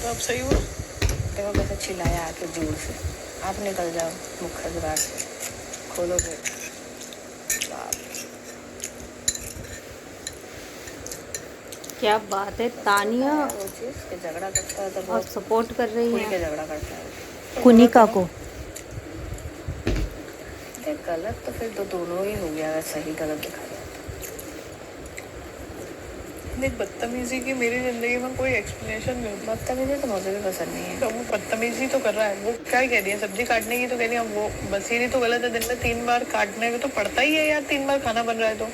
अब सही हुआ। देखो कैसे चिल्लाया आके दूर से, आप निकल जाओ मुख्य द्वार से, खोलो गेट। क्या बात है, तानिया वो चीज के झगड़ा करता है तो और बहुत सपोर्ट कर रही खुल के है झगड़ा करता है कुनिका को। देख गलत तो फिर तो दोनों ही हो गया, अगर सही गलत दिखा जाए देख बदतमीजी की मेरी जिंदगी में कोई एक्सप्लेनेशन नहीं होता। बदतमीजी तो मुझे भी पसंद नहीं है। तो वो बदतमीजी तो कर रहा है, वो क्या कह रही है, सब्जी काटने की तो कह रही है, वो बसीरी तो गलत है, दिन में 3 बार काटने का तो पड़ता ही है यार, 3 बार खाना बन रहा है तो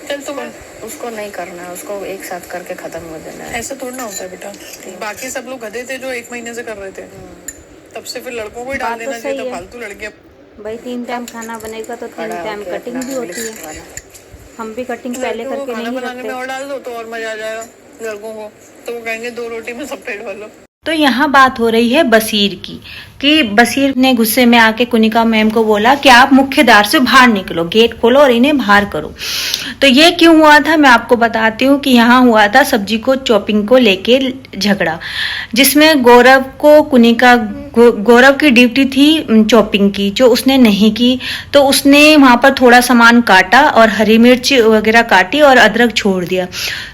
चल तुम्हें उसको नहीं करना है, उसको एक साथ करके खत्म कर देना है। ऐसा थोड़ा ना होता है बेटा। बाकी सब लोग गधे थे जो 1 महीने से कर रहे थे, तब से फिर लड़कों को ही डाल बात तो देना चाहिए सही था, है। फालतू लड़कियां। भाई 3 टाइम खाना बनेगा तो 3 टाइम कटिंग भी होती है। हम भी कटिंग पहले लड़कों को करके खाना नहीं बनाने में रखते। और डाल दो तो और मजा आ जाएगा लड़कों को, तो वो कहेंगे 2 रोटी में सब पेट भर लो। तो यहाँ बात हो रही है बसीर की, कि बसीर ने गुस्से में आके कुनिका मैम को बोला कि आप मुख्य द्वार से बाहर निकलो, गेट खोलो और इन्हें बाहर करो। तो ये क्यों हुआ था मैं आपको बताती हूँ कि यहाँ हुआ था सब्जी को चॉपिंग को लेके झगड़ा, जिसमें गौरव को कुनिका गौरव की ड्यूटी थी चॉपिंग की, जो उसने नहीं की। तो उसने वहां पर थोड़ा सामान काटा और हरी मिर्च वगैरह काटी और अदरक छोड़ दिया।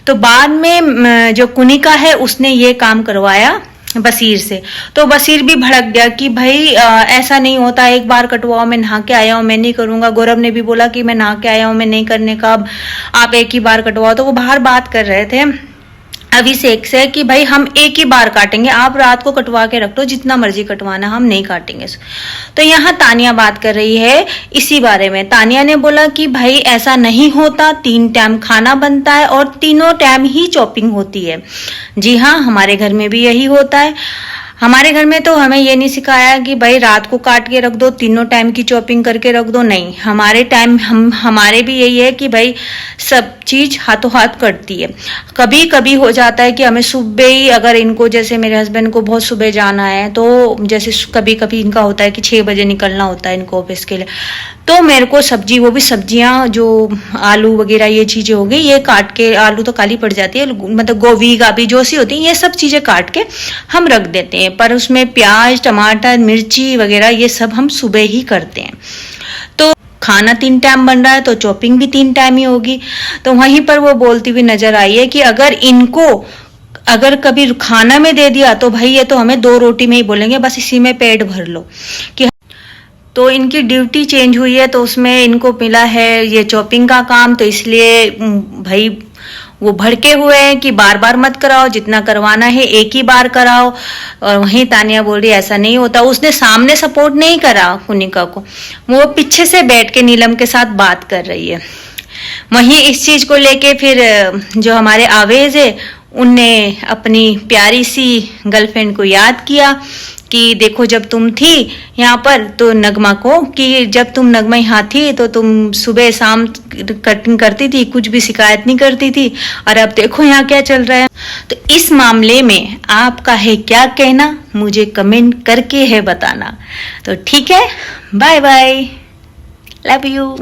तो बाद में जो कुनिका है उसने ये काम करवाया बसीर से। तो बसीर भी भड़क गया कि भाई ऐसा नहीं होता, एक बार कटवाओ, मैं नहा के आया हूँ, मैं नहीं करूंगा। गौरव ने भी बोला कि मैं नहा के आया हूँ, मैं नहीं करने का, अब आप एक ही बार कटवाओ। तो वो बाहर बात कर रहे थे अभिषेक से कि भाई हम एक ही बार काटेंगे, आप रात को कटवा के रख लो, जितना मर्जी कटवाना, हम नहीं काटेंगे। तो यहाँ तानिया बात कर रही है इसी बारे में। तानिया ने बोला कि भाई ऐसा नहीं होता, 3 टाइम खाना बनता है और तीनों टाइम ही चॉपिंग होती है। जी हाँ, हमारे घर में भी यही होता है। हमारे घर में तो हमें ये नहीं सिखाया कि भाई रात को काट के रख दो, तीनों टाइम की चॉपिंग करके रख दो, नहीं। हमारे टाइम हमारे भी यही है कि भाई सब चीज हाथों हाथ करती है। कभी कभी हो जाता है कि हमें सुबह ही, अगर इनको जैसे मेरे हस्बैंड को बहुत सुबह जाना है, तो जैसे कभी कभी इनका होता है कि 6 बजे निकलना होता है इनको ऑफिस के लिए, तो मेरे को सब्जी, वो भी सब्जियां जो आलू वगैरह ये चीजें हो गई, ये काट के, आलू तो काली पड़ जाती है, मतलब गोभी गाभी जो सी होती है, ये सब चीजें काट के हम रख देते हैं। पर उसमें प्याज, टमाटर, मिर्ची वगैरह ये सब हम सुबह ही करते हैं। तो खाना 3 टाइम बन रहा है तो चॉपिंग भी 3 टाइम ही होगी। तो वहीं पर वो बोलती हुई नजर आई है कि अगर कभी खाना में दे दिया तो भाई ये तो हमें 2 रोटी में ही बोलेंगे, बस इसी में पेट भर लो। कि तो इनकी ड्यूटी चेंज हुई है, तो उसमें इनको मिला है ये चॉपिंग का काम, तो इसलिए भाई वो भड़के हुए हैं कि बार बार मत कराओ, जितना करवाना है एक ही बार कराओ। और वहीं तानिया बोल रही ऐसा नहीं होता, उसने सामने सपोर्ट नहीं करा कुनिका को, वो पीछे से बैठ के नीलम के साथ बात कर रही है। वहीं इस चीज को लेके फिर जो हमारे आवेज है, उनने अपनी प्यारी सी गर्लफ्रेंड को याद किया कि देखो जब तुम थी यहाँ पर तो नगमा को, कि जब तुम नगमा यहाँ थी तो तुम सुबह शाम कटिंग करती थी, कुछ भी शिकायत नहीं करती थी, और अब देखो यहाँ क्या चल रहा है। तो इस मामले में आपका है क्या कहना, मुझे कमेंट करके है बताना। तो ठीक है, बाय बाय, लव यू।